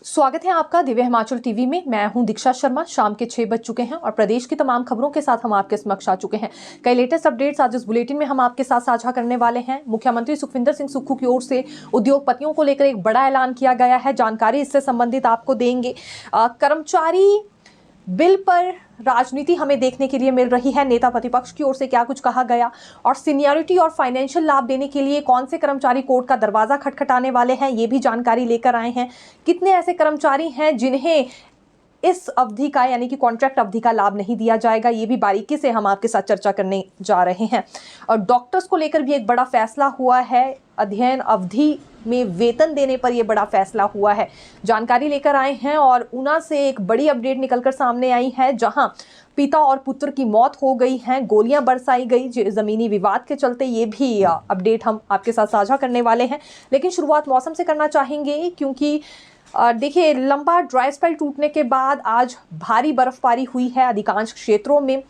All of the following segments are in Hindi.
स्वागत है आपका दिव्य हिमाचल टीवी में। मैं हूं दीक्षा शर्मा। शाम के 6 बज चुके हैं और प्रदेश की तमाम खबरों के साथ हम आपके समक्ष आ चुके हैं। कई लेटेस्ट अपडेट्स आज इस बुलेटिन में हम आपके साथ साझा करने वाले हैं। मुख्यमंत्री सुखविंदर सिंह सुक्खू की ओर से उद्योगपतियों को लेकर एक बड़ा ऐलान किया गया है। जानकारी इससे संबंधित आपको देंगे। कर्मचारी बिल पर राजनीति हमें देखने के लिए मिल रही है। नेता प्रतिपक्ष की ओर से क्या कुछ कहा गया और सीनियरिटी और फाइनेंशियल लाभ देने के लिए कौन से कर्मचारी कोर्ट का दरवाजा खटखटाने वाले हैं, ये भी जानकारी लेकर आए हैं। कितने ऐसे कर्मचारी हैं जिन्हें इस अवधि का यानी कि कॉन्ट्रैक्ट अवधि का लाभ नहीं दिया जाएगा, ये भी बारीकी से हम आपके साथ चर्चा करने जा रहे हैं। और डॉक्टर्स को लेकर भी एक बड़ा फैसला हुआ है। अध्ययन अवधि में वेतन देने पर यह बड़ा फैसला हुआ है। जानकारी लेकर आए हैं और ऊना से एक बड़ी अपडेट निकलकर सामने आई है, जहां पिता और पुत्र की मौत हो गई है, गोलियां बरसाई गई जमीनी विवाद के चलते। ये भी अपडेट हम आपके साथ साझा करने वाले हैं। लेकिन शुरुआत मौसम से करना चाहेंगे, क्योंकि देखिए, लंबा ड्राई स्पेल टूटने के बाद आज भारी बर्फबारी हुई है अधिकांश क्षेत्रों में।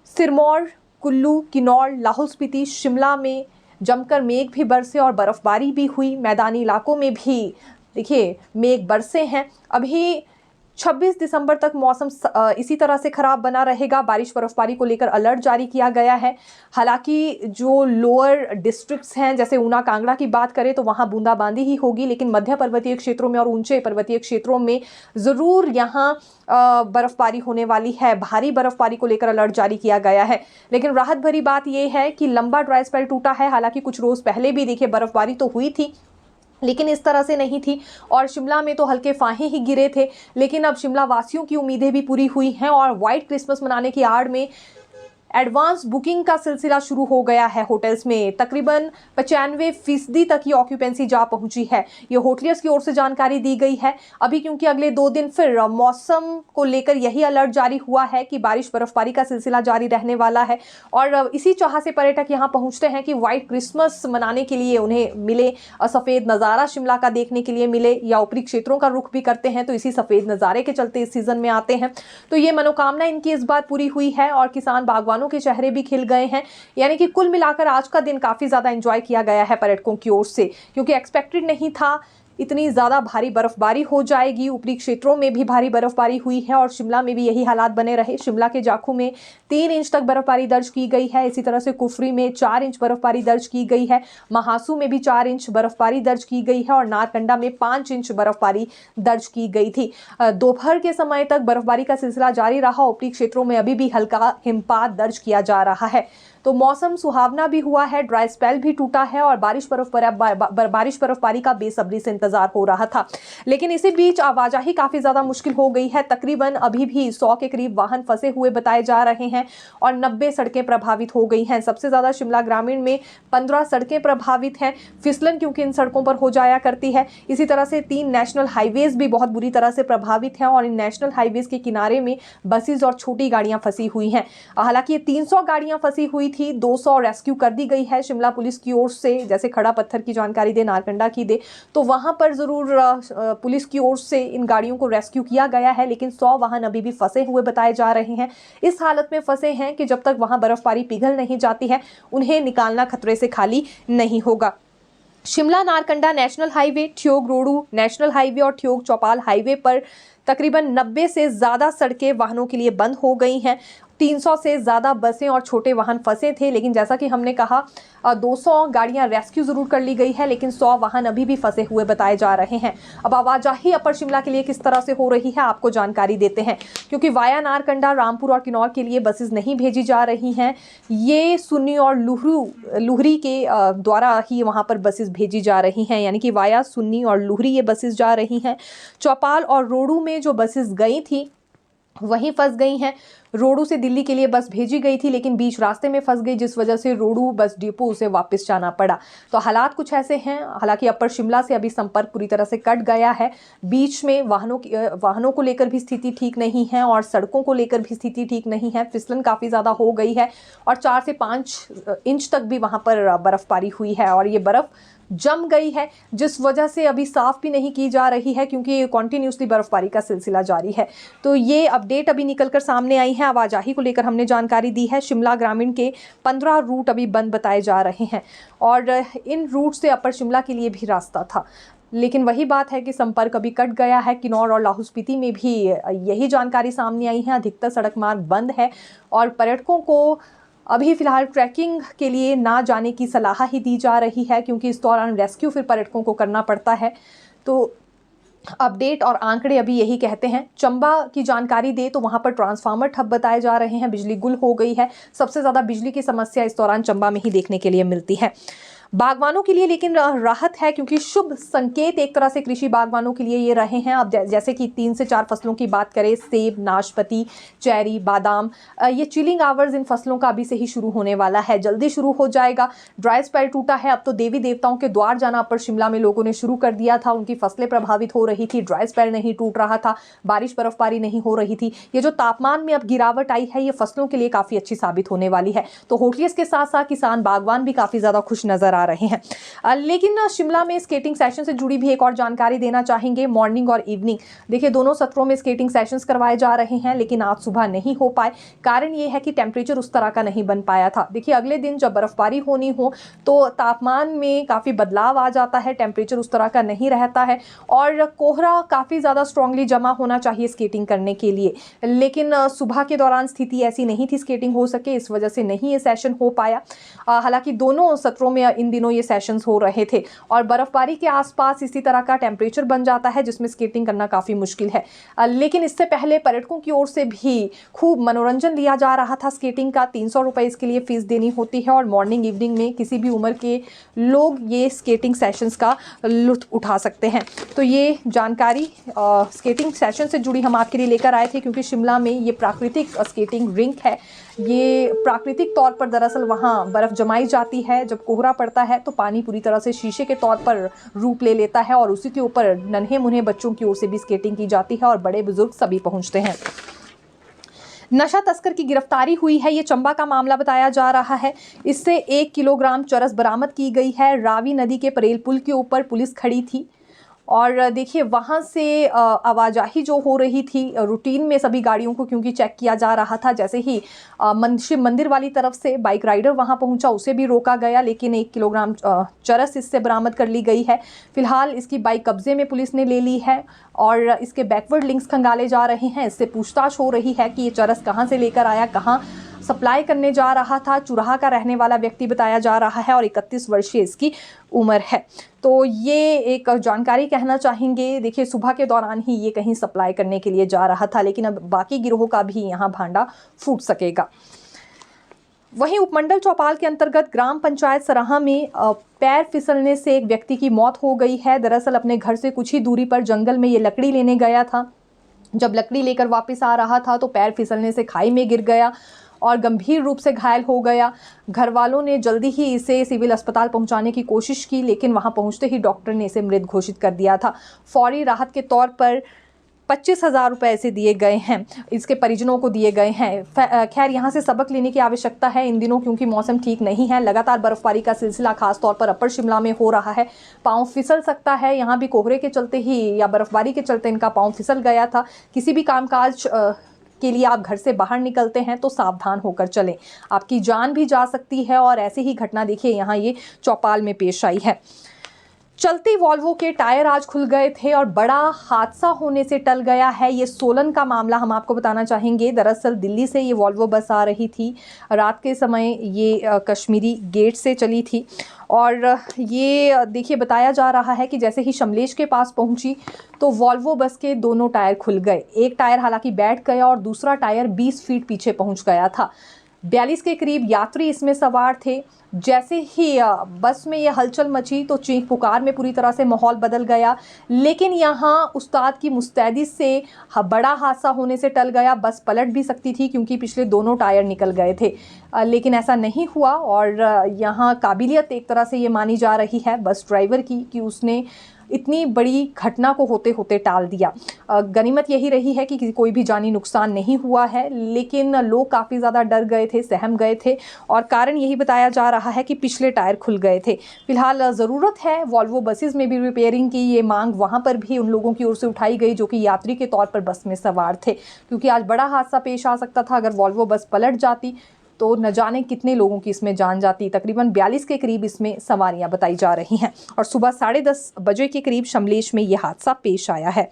सिरमौर, कुल्लू, किन्नौर, लाहौल स्पीति, शिमला में जमकर मेघ भी बरसे और बर्फबारी भी हुई। मैदानी इलाकों में भी देखिए मेघ बरसे हैं। अभी 26 दिसंबर तक मौसम इसी तरह से खराब बना रहेगा। बारिश बर्फबारी को लेकर अलर्ट जारी किया गया है। हालांकि जो लोअर डिस्ट्रिक्ट्स हैं, जैसे ऊना, कांगड़ा की बात करें तो वहां बूंदाबांदी ही होगी, लेकिन मध्य पर्वतीय क्षेत्रों में और ऊंचे पर्वतीय क्षेत्रों में ज़रूर यहां बर्फबारी होने वाली है। भारी बर्फबारी को लेकर अलर्ट जारी किया गया है। लेकिन राहत भरी बात यह है कि लंबा ड्राई स्पेल टूटा है। हालांकि कुछ रोज पहले भी देखिए बर्फबारी तो हुई थी, लेकिन इस तरह से नहीं थी और शिमला में तो हल्के फाहे ही गिरे थे। लेकिन अब शिमला वासियों की उम्मीदें भी पूरी हुई हैं और व्हाइट क्रिसमस मनाने की आड़ में एडवांस बुकिंग का सिलसिला शुरू हो गया है। होटल्स में तकरीबन 95% तक की ऑक्यूपेंसी जा पहुंची है। ये होटलियर्स की ओर से जानकारी दी गई है। अभी क्योंकि अगले 2 दिन फिर मौसम को लेकर यही अलर्ट जारी हुआ है कि बारिश बर्फबारी का सिलसिला जारी रहने वाला है और इसी चाह से पर्यटक यहाँ पहुंचते हैं कि व्हाइट क्रिसमस मनाने के लिए उन्हें मिले, सफ़ेद नज़ारा शिमला का देखने के लिए मिले, या ऊपरी क्षेत्रों का रुख भी करते हैं तो इसी सफ़ेद नज़ारे के चलते इस सीज़न में आते हैं। तो ये मनोकामना इनकी इस बार पूरी हुई है और किसान बागवानों के चेहरे भी खिल गए हैं। यानी कि कुल मिलाकर आज का दिन काफी ज्यादा एंजॉय किया गया है पर्यटकों की ओर से, क्योंकि एक्सपेक्टेड नहीं था इतनी ज्यादा भारी बर्फबारी हो जाएगी। ऊपरी क्षेत्रों में भी भारी बर्फबारी हुई है और शिमला में भी यही हालात बने रहे। शिमला के जाखू में 3 इंच तक बर्फबारी दर्ज की गई है। इसी तरह से कुफरी में 4 इंच बर्फबारी दर्ज की गई है। महासू में भी 4 इंच बर्फबारी दर्ज की गई है और नारकंडा में 5 इंच बर्फबारी दर्ज की गई थी। दोपहर के समय तक बर्फबारी का सिलसिला जारी रहा। ऊपरी क्षेत्रों में अभी भी हल्का हिमपात दर्ज किया जा रहा है। तो मौसम सुहावना भी हुआ है, ड्राई स्पेल भी टूटा है और बारिश बर्फबारी का बेसब्री से इंतजार हो रहा था। लेकिन इसी बीच आवाजाही काफी ज्यादा मुश्किल हो गई है। तकरीबन अभी भी 100 के करीब वाहन फंसे हुए बताए जा रहे हैं और 90 सड़कें प्रभावित हो गई हैं। सबसे ज्यादा शिमला ग्रामीण में 15 सड़कें प्रभावित हैं। फिसलन क्योंकि इन सड़कों पर हो जाया करती है। इसी तरह से 3 नेशनल हाईवेज भी बहुत बुरी तरह से प्रभावित हैं और इन नेशनल हाईवेज के किनारे में बसेज और छोटी गाड़ियां फंसी हुई हैं। हालांकि ये 300 गाड़ियां फंसी हुई थी, 200 रेस्क्यू कर दी गई है शिमला पुलिस की ओर से। जैसे खड़ा पत्थर की जानकारी दे, नारकंडा की दे, तो वहां पर जरूर पुलिस की ओर से इन गाड़ियों को रेस्क्यू किया गया है। लेकिन 100 वाहन अभी भी फंसे हुए बताए जा रहे हैं। इस हालत में फंसे हैं कि जब तक वहां बर्फबारी पिघल नहीं जाती है उन्हें निकालना खतरे से खाली नहीं होगा। Shimla Narkanda national highway, Theog Rohru national highway और ठियोग चौपाल हाईवे पर तकरीबन 90 से ज़्यादा सड़कें वाहनों के लिए बंद हो गई हैं। 300 से ज़्यादा बसें और छोटे वाहन फंसे थे। लेकिन जैसा कि हमने कहा 200 गाड़ियां रेस्क्यू ज़रूर कर ली गई है, लेकिन 100 वाहन अभी भी फंसे हुए बताए जा रहे हैं। अब आवाजाही अपर शिमला के लिए किस तरह से हो रही है आपको जानकारी देते हैं, क्योंकि वाया नारकंडा, रामपुर और किन्नौर के लिए बसेज नहीं भेजी जा रही हैं। ये सुन्नी और लुहरी के द्वारा ही वहाँ पर बसेज भेजी जा रही हैं, यानी कि वाया सुन्नी और लुहरी ये बसेज जा रही हैं। चौपाल और रोडू में जो बसेज गई थी वहीं फंस गई हैं। रोडू से दिल्ली के लिए बस भेजी गई थी, लेकिन बीच रास्ते में फंस गई, जिस वजह से रोडू बस डिपो उसे वापस जाना पड़ा। तो हालात कुछ ऐसे हैं। हालांकि अपर शिमला से अभी संपर्क पूरी तरह से कट गया है। बीच में वाहनों को लेकर भी स्थिति ठीक नहीं है और सड़कों को लेकर भी स्थिति ठीक नहीं है। फिसलन काफ़ी ज़्यादा हो गई है और 4 से 5 इंच तक भी वहाँ पर बर्फबारी हुई है और ये बर्फ़ जम गई है, जिस वजह से अभी साफ भी नहीं की जा रही है, क्योंकि कॉन्टिन्यूसली बर्फबारी का सिलसिला जारी है। तो ये अपडेट अभी निकलकर सामने आई है। आवाजाही को लेकर हमने जानकारी दी है। शिमला ग्रामीण के 15 रूट अभी बंद बताए जा रहे हैं और इन रूट से अपर शिमला के लिए भी रास्ता था। लेकिन वही बात है कि संपर्क अभी कट गया है। किन्नौर और लाहौल स्पीति में भी यही जानकारी सामने आई है। अधिकतर सड़क मार्ग बंद है और पर्यटकों को अभी फिलहाल ट्रैकिंग के लिए ना जाने की सलाह ही दी जा रही है, क्योंकि इस दौरान रेस्क्यू फिर पर्यटकों को करना पड़ता है। तो अपडेट और आंकड़े अभी यही कहते हैं। चंबा की जानकारी दे तो वहां पर ट्रांसफार्मर ठप बताए जा रहे हैं, बिजली गुल हो गई है। सबसे ज़्यादा बिजली की समस्या इस दौरान चंबा में ही देखने के लिए मिलती है। बागवानों के लिए लेकिन राहत है, क्योंकि शुभ संकेत एक तरह से कृषि बागवानों के लिए ये रहे हैं। अब जैसे कि 3 से 4 फसलों की बात करें, सेब, नाशपाती, चेरी, बादाम, ये चिलिंग आवर्स इन फसलों का अभी से ही शुरू होने वाला है, जल्दी शुरू हो जाएगा। ड्राई स्पेल टूटा है, अब तो देवी देवताओं के द्वार जाना अपर शिमला में लोगों ने शुरू कर दिया था। उनकी फसलें प्रभावित हो रही थी, ड्राई स्पेल नहीं टूट रहा था, बारिश बर्फबारी नहीं हो रही थी। ये जो तापमान में अब गिरावट आई है, ये फसलों के लिए काफ़ी अच्छी साबित होने वाली है। तो होटलियर्स के साथ साथ किसान बागवान भी काफ़ी ज़्यादा खुश नजर आ रहे हैं। लेकिन शिमला में स्केटिंग सेशन से जुड़ी भी एक और जानकारी देना चाहेंगे। मॉर्निंग और इवनिंग, देखिए दोनों सत्रों में स्केटिंग सेशंस करवाए जा रहे हैं, लेकिन आज सुबह नहीं हो पाए। कारण ये है कि टेम्परेचर उस तरह का नहीं बन पाया था। देखिए अगले दिन जब बर्फबारी होनी हो तो तापमान में काफ़ी बदलाव आ जाता है, टेम्परेचर उस तरह का नहीं रहता है और कोहरा काफ़ी ज़्यादा स्ट्रांगली जमा होना चाहिए स्केटिंग करने के लिए। लेकिन सुबह के दौरान स्थिति ऐसी नहीं थी स्केटिंग हो सके, इस वजह से नहीं ये सेशन हो पाया। हालांकि दोनों सत्रों में इन दिनों ये सेशंस हो रहे थे और बर्फबारी के आसपास इसी तरह का टेम्परेचर बन जाता है जिसमें स्केटिंग करना काफ़ी मुश्किल है। लेकिन इससे पहले पर्यटकों की ओर से भी खूब मनोरंजन लिया जा रहा था स्केटिंग का। 300 रुपये इसके लिए फ़ीस देनी होती है और मॉर्निंग इवनिंग में किसी भी उम्र के लोग ये स्केटिंग सेशंस का लुत्फ़ उठा सकते हैं। तो ये जानकारी स्केटिंग सेशन से जुड़ी हम आपके लिए लेकर आए थे, क्योंकि शिमला में ये प्राकृतिक स्केटिंग रिंक है। ये प्राकृतिक तौर पर दरअसल वहाँ बर्फ़ जमाई जाती है। जब कोहरा पड़ता है तो पानी पूरी तरह से शीशे के तौर पर रूप ले लेता है और उसी के ऊपर नन्हे मुन्हे बच्चों की ओर से भी स्केटिंग की जाती है और बड़े बुजुर्ग सभी पहुँचते हैं। नशा तस्कर की गिरफ्तारी हुई है, ये चंबा का मामला बताया जा रहा है। इससे 1 किलोग्राम चरस बरामद की गई है। रावी नदी के परेल पुल के ऊपर पुलिस खड़ी थी और देखिए वहाँ से आवाजाही जो हो रही थी रूटीन में सभी गाड़ियों को, क्योंकि चेक किया जा रहा था। जैसे ही शिव मंदिर वाली तरफ से बाइक राइडर वहाँ पहुँचा, उसे भी रोका गया, लेकिन 1 किलोग्राम चरस इससे बरामद कर ली गई है। फिलहाल इसकी बाइक कब्जे में पुलिस ने ले ली है और इसके बैकवर्ड लिंक्स खंगाले जा रहे हैं। इससे पूछताछ हो रही है कि ये चरस कहाँ से लेकर आया, कहाँ सप्लाई करने जा रहा था। चुराहा का रहने वाला व्यक्ति बताया जा रहा है और 31 वर्षीय इसकी उम्र है। तो ये एक जानकारी कहना चाहेंगे। देखिए सुबह के दौरान ही ये कहीं सप्लाई करने के लिए जा रहा था, लेकिन अब बाकी गिरोह का भी यहाँ भांडा फूट सकेगा। वहीं उपमंडल चौपाल के अंतर्गत ग्राम पंचायत सराहा में पैर फिसलने से एक व्यक्ति की मौत हो गई है। दरअसल अपने घर से कुछ ही दूरी पर जंगल में ये लकड़ी लेने गया था। जब लकड़ी लेकर वापस आ रहा था तो पैर फिसलने से खाई में गिर गया और गंभीर रूप से घायल हो गया। घर वालों ने जल्दी ही इसे सिविल अस्पताल पहुंचाने की कोशिश की, लेकिन वहां पहुंचते ही डॉक्टर ने इसे मृत घोषित कर दिया था। फौरी राहत के तौर पर 25,000 रुपये ऐसे दिए गए हैं, इसके परिजनों को दिए गए हैं। खैर यहाँ से सबक लेने की आवश्यकता है इन दिनों, क्योंकि मौसम ठीक नहीं है। लगातार बर्फबारी का सिलसिला खास तौर पर अपर शिमला में हो रहा है। पाँव फिसल सकता है। यहाँ भी कोहरे के चलते ही या बर्फबारी के चलते इनका पाँव फिसल गया था। किसी भी कामकाज के लिए आप घर से बाहर निकलते हैं तो सावधान होकर चलें, आपकी जान भी जा सकती है। और ऐसी ही घटना देखिए यहाँ ये चौपाल में पेश आई है। चलती वॉल्वो के टायर आज खुल गए थे और बड़ा हादसा होने से टल गया है। ये सोलन का मामला हम आपको बताना चाहेंगे। दरअसल दिल्ली से ये वॉल्वो बस आ रही थी, रात के समय ये कश्मीरी गेट से चली थी और ये देखिए बताया जा रहा है कि जैसे ही शमलेश के पास पहुंची तो वॉल्वो बस के दोनों टायर खुल गए। एक टायर हालांकि बैठ गया और दूसरा टायर 20 फीट पीछे पहुंच गया था। 42 के करीब यात्री इसमें सवार थे। जैसे ही बस में ये हलचल मची तो चीख पुकार में पूरी तरह से माहौल बदल गया, लेकिन यहाँ उस्ताद की मुस्तैदी से बड़ा हादसा होने से टल गया। बस पलट भी सकती थी क्योंकि पिछले दोनों टायर निकल गए थे, लेकिन ऐसा नहीं हुआ। और यहाँ काबिलियत एक तरह से ये मानी जा रही है बस ड्राइवर की कि उसने इतनी बड़ी घटना को होते होते टाल दिया। गनीमत यही रही है कि कोई भी जानी नुकसान नहीं हुआ है, लेकिन लोग काफ़ी ज़्यादा डर गए थे, सहम गए थे और कारण यही बताया जा रहा है कि पिछले टायर खुल गए थे। फिलहाल ज़रूरत है वॉल्वो बसेस में भी रिपेयरिंग की। ये मांग वहाँ पर भी उन लोगों की ओर से उठाई गई जो कि यात्री के तौर पर बस में सवार थे, क्योंकि आज बड़ा हादसा पेश आ सकता था अगर वॉल्वो बस पलट जाती। तो न जाने कितने लोगों की इसमें जान जाती। तकरीबन 42 के करीब इसमें सवारियां बताई जा रही हैं और सुबह 10:30 बजे के करीब शमलेश में यह हादसा पेश आया है।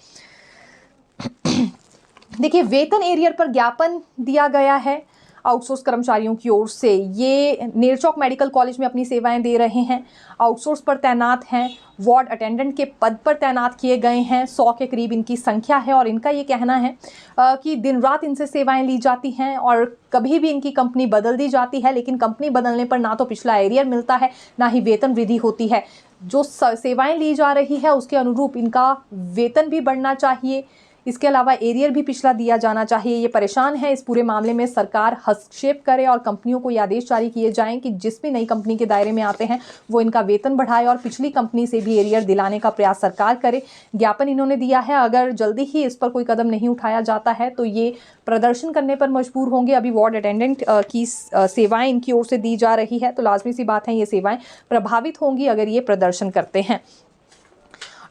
देखिए, वेतन एरियर पर ज्ञापन दिया गया है आउटसोर्स कर्मचारियों की ओर से। ये नेरचौक मेडिकल कॉलेज में अपनी सेवाएं दे रहे हैं, आउटसोर्स पर तैनात हैं, वार्ड अटेंडेंट के पद पर तैनात किए गए हैं। 100 के करीब इनकी संख्या है और इनका ये कहना है कि दिन रात इनसे सेवाएं ली जाती हैं और कभी भी इनकी कंपनी बदल दी जाती है, लेकिन कंपनी बदलने पर ना तो पिछला एरियर मिलता है, ना ही वेतन वृद्धि होती है। जो सेवाएं ली जा रही है उसके अनुरूप इनका वेतन भी बढ़ना चाहिए, इसके अलावा एरियर भी पिछला दिया जाना चाहिए। ये परेशान है, इस पूरे मामले में सरकार हस्तक्षेप करे और कंपनियों को ये आदेश जारी किए जाएं कि जिस भी नई कंपनी के दायरे में आते हैं वो इनका वेतन बढ़ाए और पिछली कंपनी से भी एरियर दिलाने का प्रयास सरकार करे। ज्ञापन इन्होंने दिया है, अगर जल्दी ही इस पर कोई कदम नहीं उठाया जाता है तो ये प्रदर्शन करने पर मजबूर होंगे। अभी वार्ड अटेंडेंट की सेवाएं इनकी ओर से दी जा रही है, तो लाजमी सी बात है ये सेवाएं प्रभावित होंगी अगर ये प्रदर्शन करते हैं।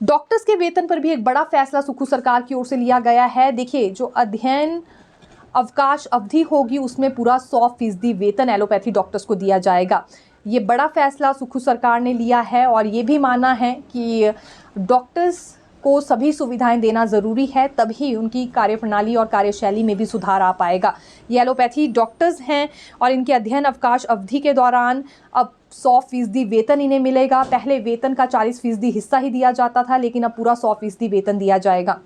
डॉक्टर्स के वेतन पर भी एक बड़ा फैसला सुखू सरकार की ओर से लिया गया है। देखिए, जो अध्ययन अवकाश अवधि होगी उसमें पूरा 100% वेतन एलोपैथी डॉक्टर्स को दिया जाएगा। ये बड़ा फैसला सुखू सरकार ने लिया है और ये भी माना है कि डॉक्टर्स को सभी सुविधाएं देना ज़रूरी है, तभी उनकी कार्यप्रणाली और कार्यशैली में भी सुधार आ पाएगा। ये एलोपैथी डॉक्टर्स हैं और इनके अध्ययन अवकाश अवधि के दौरान अब 100% वेतन इन्हें मिलेगा। पहले वेतन का 40% हिस्सा ही दिया जाता था, लेकिन अब पूरा 100% वेतन दिया जाएगा।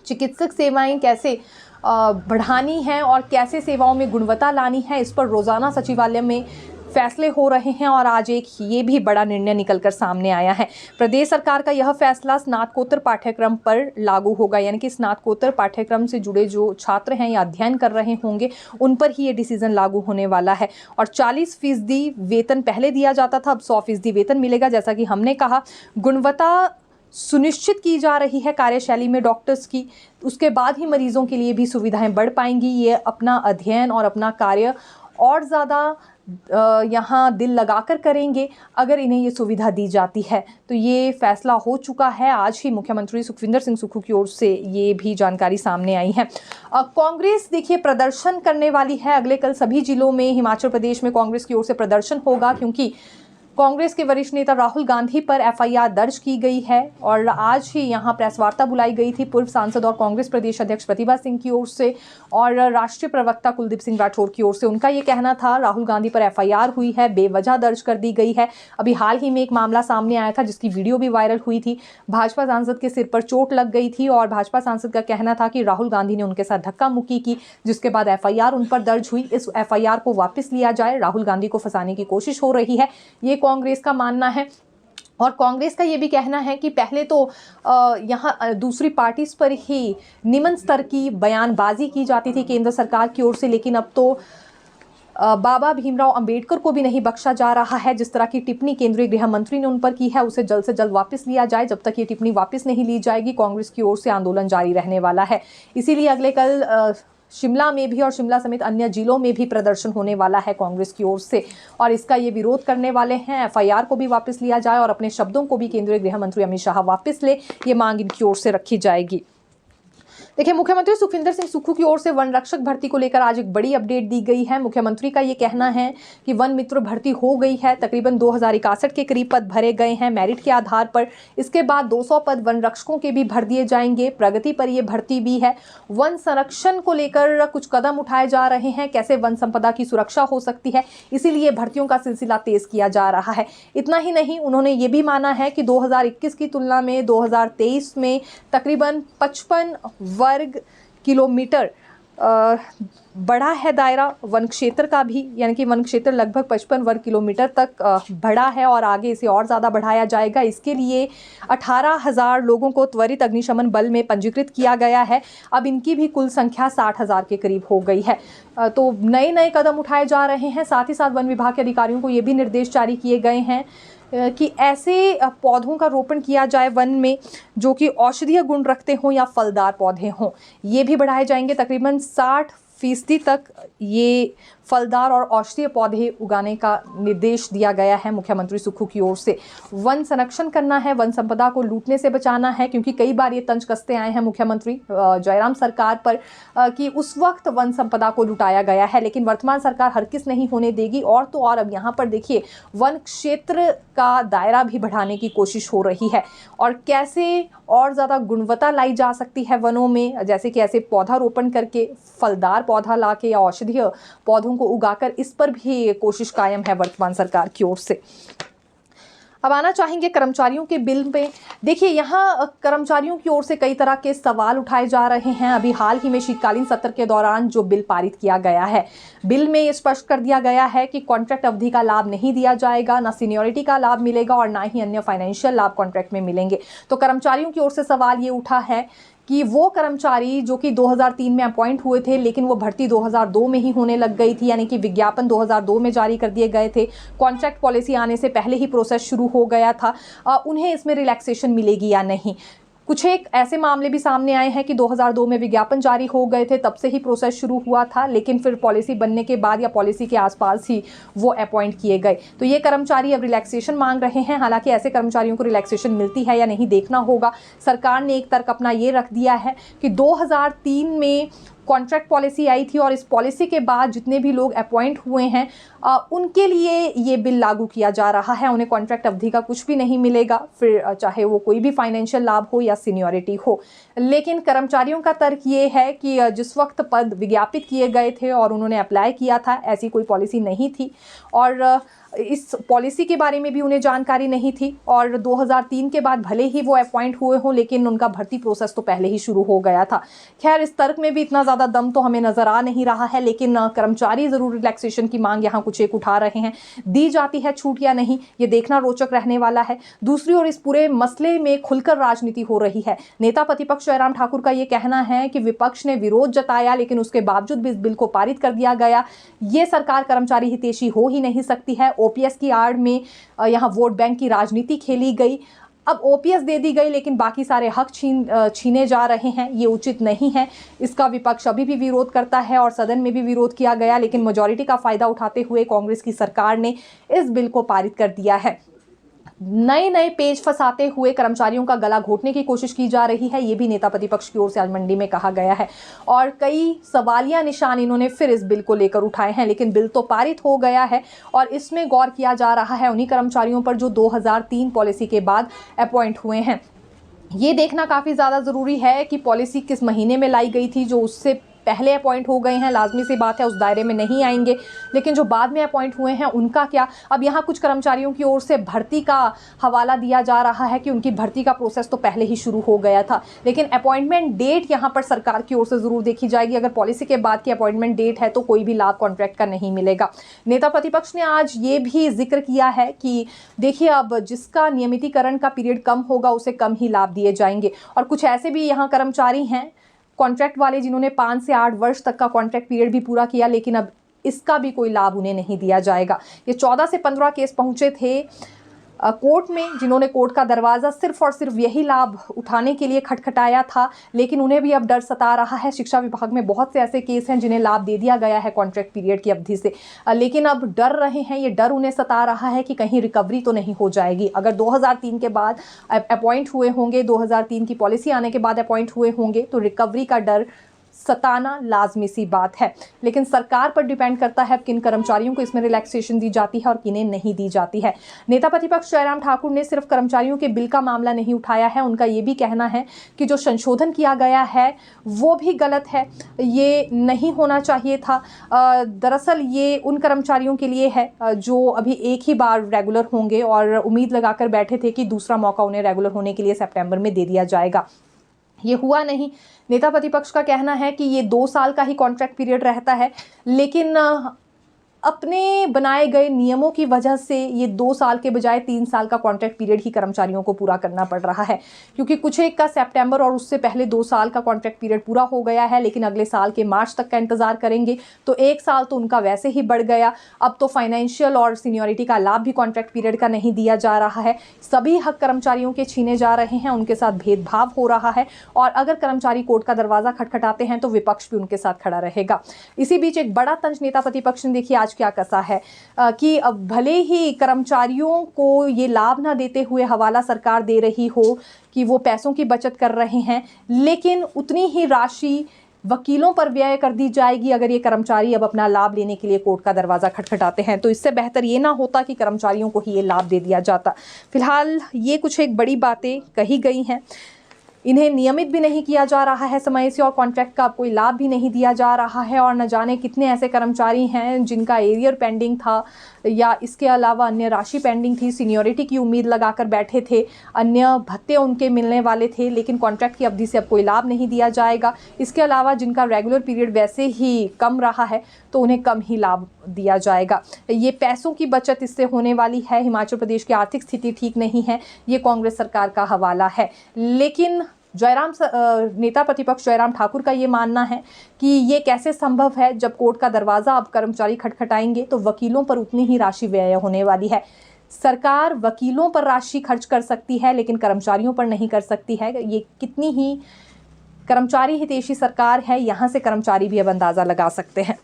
चिकित्सक सेवाएं कैसे बढ़ानी है और कैसे सेवाओं में गुणवत्ता लानी है, इस पर रोज़ाना सचिवालय में फैसले हो रहे हैं और आज एक ये भी बड़ा निर्णय निकलकर सामने आया है। प्रदेश सरकार का यह फैसला स्नातकोत्तर पाठ्यक्रम पर लागू होगा, यानी कि स्नातकोत्तर पाठ्यक्रम से जुड़े जो छात्र हैं या अध्ययन कर रहे होंगे उन पर ही ये डिसीजन लागू होने वाला है। और 40% वेतन पहले दिया जाता था, अब 100% वेतन मिलेगा। जैसा कि हमने कहा, गुणवत्ता सुनिश्चित की जा रही है कार्यशैली में डॉक्टर्स की, उसके बाद ही मरीजों के लिए भी सुविधाएं बढ़ पाएंगी। ये अपना अध्ययन और अपना कार्य और ज़्यादा यहाँ दिल लगाकर करेंगे अगर इन्हें ये सुविधा दी जाती है। तो ये फैसला हो चुका है, आज ही मुख्यमंत्री सुखविंदर सिंह सुक्खू की ओर से ये भी जानकारी सामने आई है। कांग्रेस देखिए प्रदर्शन करने वाली है अगले कल सभी जिलों में। हिमाचल प्रदेश में कांग्रेस की ओर से प्रदर्शन होगा क्योंकि कांग्रेस के वरिष्ठ नेता राहुल गांधी पर एफआईआर दर्ज की गई है और आज ही यहां प्रेस वार्ता बुलाई गई थी पूर्व सांसद और कांग्रेस प्रदेश अध्यक्ष प्रतिभा सिंह की ओर से और राष्ट्रीय प्रवक्ता कुलदीप सिंह राठौर की ओर से। उनका ये कहना था राहुल गांधी पर एफआईआर हुई है, बेवजह दर्ज कर दी गई है। अभी हाल ही में एक मामला सामने आया था जिसकी वीडियो भी वायरल हुई थी। भाजपा सांसद के सिर पर चोट लग गई थी और भाजपा सांसद का कहना था कि राहुल गांधी ने उनके साथ धक्का मुक्की की, जिसके बाद एफआईआर उन पर दर्ज हुई। इस एफआईआर को वापस लिया जाए, राहुल गांधी को फंसाने की कोशिश हो रही है, ये कांग्रेस का मानना है। और कांग्रेस का ये भी कहना है कि पहले तो यहाँ दूसरी पार्टीज पर ही निम्न स्तर की बयानबाजी की जाती थी केंद्र सरकार की ओर से, लेकिन अब तो बाबा भीमराव अंबेडकर को भी नहीं बख्शा जा रहा है। जिस तरह की टिप्पणी केंद्रीय गृह मंत्री ने उन पर की है उसे जल्द से जल्द वापस लिया जाए। जब तक ये टिप्पणी वापस नहीं ली जाएगी कांग्रेस की ओर से आंदोलन जारी रहने वाला है। इसीलिए अगले कल शिमला में भी और शिमला समेत अन्य जिलों में भी प्रदर्शन होने वाला है कांग्रेस की ओर से और इसका ये विरोध करने वाले हैं। एफआईआर को भी वापस लिया जाए और अपने शब्दों को भी केंद्रीय गृह मंत्री अमित शाह वापस ले, ये मांग इनकी ओर से रखी जाएगी। देखिए, मुख्यमंत्री सुखविंदर सिंह सुक्खू की ओर से वन रक्षक भर्ती को लेकर आज एक बड़ी अपडेट दी गई है। मुख्यमंत्री का ये कहना है कि वन मित्र भर्ती हो गई है, तकरीबन 2061 के करीब पद भरे गए हैं मेरिट के आधार पर। इसके बाद 200 पद वन रक्षकों के भी भर दिए जाएंगे। प्रगति पर यह भर्ती भी है। वन संरक्षण को लेकर कुछ कदम उठाए जा रहे हैं, कैसे वन संपदा की सुरक्षा हो सकती है, इसीलिए भर्तियों का सिलसिला तेज किया जा रहा है। इतना ही नहीं, उन्होंने ये भी माना है कि 2021 की तुलना में 2023 में तकरीबन 55 वर्ग किलोमीटर बढ़ा है दायरा वन क्षेत्र का भी, यानी कि वन क्षेत्र लगभग 55 वर्ग किलोमीटर तक बढ़ा है और आगे इसे और ज़्यादा बढ़ाया जाएगा। इसके लिए 18,000 लोगों को त्वरित अग्निशमन बल में पंजीकृत किया गया है। अब इनकी भी कुल संख्या 60,000 के करीब हो गई है। तो नए नए कदम उठाए जा रहे हैं। साथ ही साथ वन विभाग के अधिकारियों को ये भी निर्देश जारी किए गए हैं कि ऐसे पौधों का रोपण किया जाए वन में जो कि औषधीय गुण रखते हों या फलदार पौधे हों, ये भी बढ़ाए जाएंगे। तकरीबन 60% तक ये फलदार और औषधीय पौधे उगाने का निर्देश दिया गया है मुख्यमंत्री सुक्खू की ओर से। वन संरक्षण करना है, वन संपदा को लूटने से बचाना है, क्योंकि कई बार ये तंज कसते आए हैं मुख्यमंत्री जयराम सरकार पर कि उस वक्त वन संपदा को लुटाया गया है, लेकिन वर्तमान सरकार हरगिज़ नहीं होने देगी। और तो और अब यहाँ पर देखिए वन क्षेत्र का दायरा भी बढ़ाने की कोशिश हो रही है और कैसे और ज़्यादा गुणवत्ता लाई जा सकती है वनों में, जैसे कि ऐसे पौधारोपण करके फलदार पौधा लाके या औषधीय पौधों को उगाकर, इस पर भी कोशिश कायम है वर्तमान सरकार की ओर से। अब आना चाहेंगे कर्मचारियों के बिल में। देखिए यहाँ कर्मचारियों की ओर से कई तरह के सवाल उठाए जा रहे हैं। अभी हाल ही में शीतकालीन सत्र के दौरान जो बिल पारित किया गया है, बिल में ये स्पष्ट कर दिया गया है कि कॉन्ट्रैक्ट अवधि का लाभ नहीं दिया जाएगा, ना सीनियरिटी का लाभ मिलेगा और ना ही अन्य फाइनेंशियल लाभ कॉन्ट्रैक्ट में मिलेंगे। तो कर्मचारियों की ओर से सवाल ये उठा है कि वो कर्मचारी जो कि 2003 में अपॉइंट हुए थे, लेकिन वो भर्ती 2002 में ही होने लग गई थी, यानी कि विज्ञापन 2002 में जारी कर दिए गए थे, कॉन्ट्रैक्ट पॉलिसी आने से पहले ही प्रोसेस शुरू हो गया था, उन्हें इसमें रिलैक्सेशन मिलेगी या नहीं। कुछ एक ऐसे मामले भी सामने आए हैं कि 2002 में विज्ञापन जारी हो गए थे, तब से ही प्रोसेस शुरू हुआ था, लेकिन फिर पॉलिसी बनने के बाद या पॉलिसी के आसपास ही वो अपॉइंट किए गए। तो ये कर्मचारी अब रिलैक्सेशन मांग रहे हैं। हालांकि ऐसे कर्मचारियों को रिलैक्सेशन मिलती है या नहीं देखना होगा। सरकार ने एक तर्क अपना ये रख दिया है कि 2003 में कॉन्ट्रैक्ट पॉलिसी आई थी और इस पॉलिसी के बाद जितने भी लोग अपॉइंट हुए हैं उनके लिए ये बिल लागू किया जा रहा है। उन्हें कॉन्ट्रैक्ट अवधि का कुछ भी नहीं मिलेगा, फिर चाहे वो कोई भी फाइनेंशियल लाभ हो या सीनियरिटी हो। लेकिन कर्मचारियों का तर्क ये है कि जिस वक्त पद विज्ञापित किए गए थे और उन्होंने अप्लाई किया था, ऐसी कोई पॉलिसी नहीं थी और इस पॉलिसी के बारे में भी उन्हें जानकारी नहीं थी। और 2003 के बाद भले ही वो अपॉइंट हुए हों, लेकिन उनका भर्ती प्रोसेस तो पहले ही शुरू हो गया था। खैर, इस तर्क में भी इतना ज़्यादा दम तो हमें नज़र आ नहीं रहा है, लेकिन कर्मचारी ज़रूर रिलैक्सेशन की मांग यहाँ कुछ एक उठा रहे हैं। दी जाती है छूट या नहीं, ये देखना रोचक रहने वाला है। दूसरी ओर इस पूरे मसले में खुलकर राजनीति हो रही है। नेता प्रतिपक्ष जयराम ठाकुर का ये कहना है कि विपक्ष ने विरोध जताया, लेकिन उसके बावजूद भी इस बिल को पारित कर दिया गया। ये सरकार कर्मचारी हितैषी हो ही नहीं सकती है। ओपीएस की आड़ में यहाँ वोट बैंक की राजनीति खेली गई। अब ओपीएस दे दी गई, लेकिन बाकी सारे हक छीने जा रहे हैं। ये उचित नहीं है। इसका विपक्ष अभी भी विरोध करता है और सदन में भी विरोध किया गया, लेकिन मेजॉरिटी का फायदा उठाते हुए कांग्रेस की सरकार ने इस बिल को पारित कर दिया है। नए नए पेज फंसाते हुए कर्मचारियों का गला घोटने की कोशिश की जा रही है, ये भी नेता प्रतिपक्ष की ओर से आज मंडी में कहा गया है और कई सवालिया निशान इन्होंने फिर इस बिल को लेकर उठाए हैं। लेकिन बिल तो पारित हो गया है और इसमें गौर किया जा रहा है उन्हीं कर्मचारियों पर जो 2003 पॉलिसी के बाद अपॉइंट हुए हैं। ये देखना काफ़ी ज़्यादा ज़रूरी है कि पॉलिसी किस महीने में लाई गई थी। जो उससे पहले अपॉइंट हो गए हैं, लाजमी सी बात है उस दायरे में नहीं आएंगे, लेकिन जो बाद में अपॉइंट हुए हैं उनका क्या। अब यहाँ कुछ कर्मचारियों की ओर से भर्ती का हवाला दिया जा रहा है कि उनकी भर्ती का प्रोसेस तो पहले ही शुरू हो गया था, लेकिन अपॉइंटमेंट डेट यहाँ पर सरकार की ओर से ज़रूर देखी जाएगी। अगर पॉलिसी के बाद की अपॉइंटमेंट डेट है तो कोई भी लाभ कॉन्ट्रैक्ट का नहीं मिलेगा। नेता प्रतिपक्ष ने आज ये भी जिक्र किया है कि देखिए, अब जिसका नियमितीकरण का पीरियड कम होगा उसे कम ही लाभ दिए जाएंगे। और कुछ ऐसे भी यहाँ कर्मचारी हैं कॉन्ट्रैक्ट वाले जिन्होंने 5 से 8 वर्ष तक का कॉन्ट्रैक्ट पीरियड भी पूरा किया, लेकिन अब इसका भी कोई लाभ उन्हें नहीं दिया जाएगा। ये 14 से 15 केस पहुंचे थे कोर्ट में, जिन्होंने कोर्ट का दरवाज़ा सिर्फ और सिर्फ यही लाभ उठाने के लिए खटखटाया था, लेकिन उन्हें भी अब डर सता रहा है। शिक्षा विभाग में बहुत से ऐसे केस हैं जिन्हें लाभ दे दिया गया है कॉन्ट्रैक्ट पीरियड की अवधि से, लेकिन अब डर रहे हैं। ये डर उन्हें सता रहा है कि कहीं रिकवरी तो नहीं हो जाएगी। अगर 2003 के बाद अपॉइंट हुए होंगे, 2003 की पॉलिसी आने के बाद अपॉइंट हुए होंगे, तो रिकवरी का डर सताना लाजमी सी बात है। लेकिन सरकार पर डिपेंड करता है किन कर्मचारियों को इसमें रिलैक्सेशन दी जाती है और किन्हें नहीं दी जाती है। नेता प्रतिपक्ष जयराम ठाकुर ने सिर्फ कर्मचारियों के बिल का मामला नहीं उठाया है, उनका ये भी कहना है कि जो संशोधन किया गया है वो भी गलत है, ये नहीं होना चाहिए था। दरअसल ये उन कर्मचारियों के लिए है जो अभी एक ही बार रेगुलर होंगे और उम्मीद लगाकर बैठे थे कि दूसरा मौका उन्हें रेगुलर होने के लिए सितंबर में दे दिया जाएगा। ये हुआ नहीं। नेता प्रतिपक्ष का कहना है कि ये 2 साल का ही कॉन्ट्रैक्ट पीरियड रहता है, लेकिन अपने बनाए गए नियमों की वजह से ये 2 साल के बजाय 3 साल का कॉन्ट्रैक्ट पीरियड ही कर्मचारियों को पूरा करना पड़ रहा है, क्योंकि कुछ एक का सितंबर और उससे पहले 2 साल का कॉन्ट्रैक्ट पीरियड पूरा हो गया है, लेकिन अगले साल के मार्च तक का इंतजार करेंगे तो 1 साल तो उनका वैसे ही बढ़ गया। अब तो फाइनेंशियल और सीनियरिटी का लाभ भी कॉन्ट्रैक्ट पीरियड का नहीं दिया जा रहा है। सभी हक कर्मचारियों के छीने जा रहे हैं, उनके साथ भेदभाव हो रहा है और अगर कर्मचारी कोर्ट का दरवाजा खटखटाते हैं तो विपक्ष भी उनके साथ खड़ा रहेगा। इसी बीच एक बड़ा तंज नेता प्रतिपक्ष ने देखिए आज क्या कसा है कि अब भले ही कर्मचारियों को ये लाभ ना देते हुए हवाला सरकार दे रही हो कि वो पैसों की बचत कर रहे हैं, लेकिन उतनी ही राशि वकीलों पर व्यय कर दी जाएगी अगर ये कर्मचारी अब अपना लाभ लेने के लिए कोर्ट का दरवाजा खटखटाते हैं। तो इससे बेहतर ये ना होता कि कर्मचारियों को ही ये लाभ दे दिया जाता। फिलहाल ये कुछ एक बड़ी बातें कही गई हैं, इन्हें नियमित भी नहीं किया जा रहा है समय से और कॉन्ट्रैक्ट का कोई लाभ भी नहीं दिया जा रहा है और न जाने कितने ऐसे कर्मचारी हैं जिनका एरियर पेंडिंग था या इसके अलावा अन्य राशि पेंडिंग थी, सीनियरिटी की उम्मीद लगाकर बैठे थे, अन्य भत्ते उनके मिलने वाले थे, लेकिन कॉन्ट्रैक्ट की अवधि से अब कोई लाभ नहीं दिया जाएगा। इसके अलावा जिनका रेगुलर पीरियड वैसे ही कम रहा है तो उन्हें कम ही लाभ दिया जाएगा। ये पैसों की बचत इससे होने वाली है। हिमाचल प्रदेश की आर्थिक स्थिति ठीक नहीं है, ये कांग्रेस सरकार का हवाला है। लेकिन नेता प्रतिपक्ष जयराम ठाकुर का ये मानना है कि ये कैसे संभव है जब कोर्ट का दरवाज़ा अब कर्मचारी खटखटाएंगे तो वकीलों पर उतनी ही राशि व्यय होने वाली है। सरकार वकीलों पर राशि खर्च कर सकती है लेकिन कर्मचारियों पर नहीं कर सकती है। ये कितनी ही कर्मचारी हितैषी सरकार है, यहाँ से कर्मचारी भी अब अंदाज़ा लगा सकते हैं।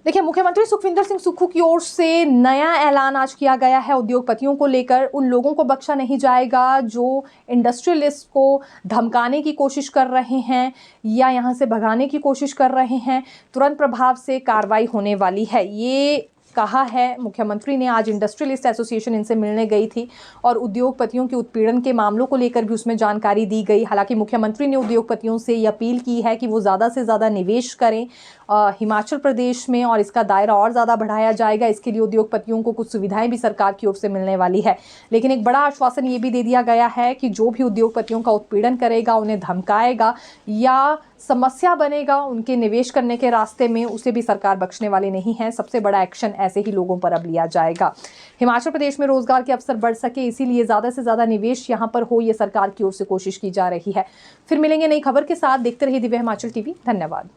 देखिए, मुख्यमंत्री सुखविंदर सिंह सुक्खू की ओर से नया ऐलान आज किया गया है। उद्योगपतियों को लेकर उन लोगों को बख्शा नहीं जाएगा जो इंडस्ट्रियलिस्ट को धमकाने की कोशिश कर रहे हैं या यहाँ से भगाने की कोशिश कर रहे हैं। तुरंत प्रभाव से कार्रवाई होने वाली है, ये कहा है मुख्यमंत्री ने। आज इंडस्ट्रियलिस्ट एसोसिएशन इनसे मिलने गई थी और उद्योगपतियों के उत्पीड़न के मामलों को लेकर भी उसमें जानकारी दी गई। हालांकि मुख्यमंत्री ने उद्योगपतियों से ये अपील की है कि वो ज़्यादा से ज़्यादा निवेश करें हिमाचल प्रदेश में और इसका दायरा और ज़्यादा बढ़ाया जाएगा। इसके लिए उद्योगपतियों को कुछ सुविधाएं भी सरकार की ओर से मिलने वाली है। लेकिन एक बड़ा आश्वासन ये भी दे दिया गया है कि जो भी उद्योगपतियों का उत्पीड़न करेगा, उन्हें धमकाएगा या समस्या बनेगा उनके निवेश करने के रास्ते में, उसे भी सरकार बख्शने वाली नहीं है। सबसे बड़ा एक्शन ऐसे ही लोगों पर अब लिया जाएगा। हिमाचल प्रदेश में रोजगार के अवसर बढ़ सके, इसीलिए ज़्यादा से ज़्यादा निवेश यहाँ पर हो, ये सरकार की ओर से कोशिश की जा रही है। फिर मिलेंगे नई खबर के साथ। देखते रहिए दिव्य हिमाचल टीवी। धन्यवाद।